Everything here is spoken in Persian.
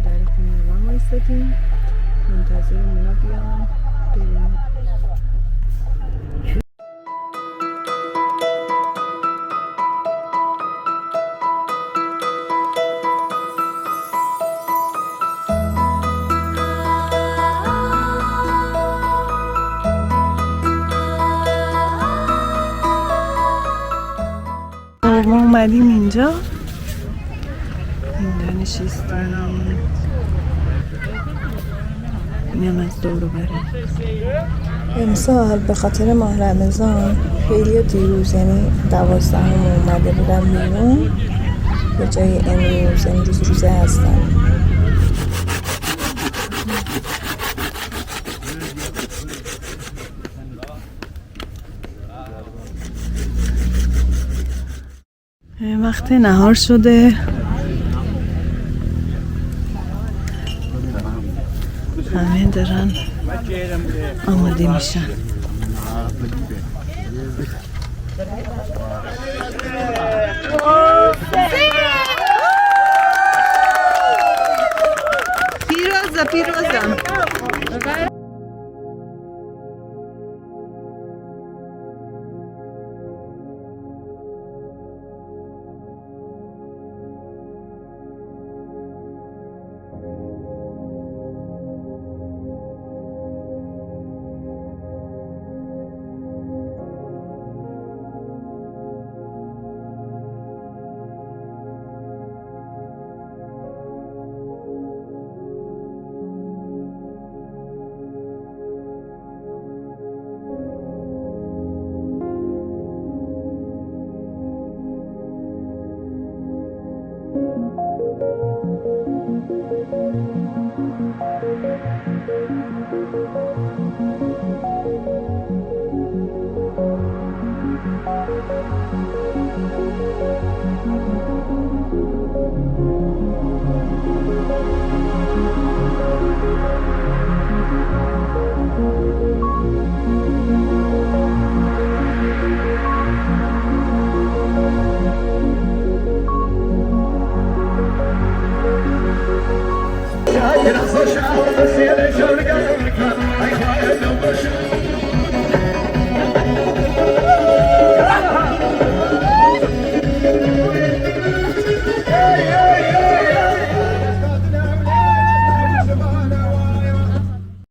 در خونه من وایسادیم منتظر اونا بیان بریم. ما اومدیم اینجا نشستیم. اینم از دور و بره. امسال به خاطر ماه رمضان خیلی دیروز یعنی 12 اومده بودم بیرون به جای امروز روزه هستم. وقت نهار شده. همه دارن آماده میشن. پیروزم Biraz aşağı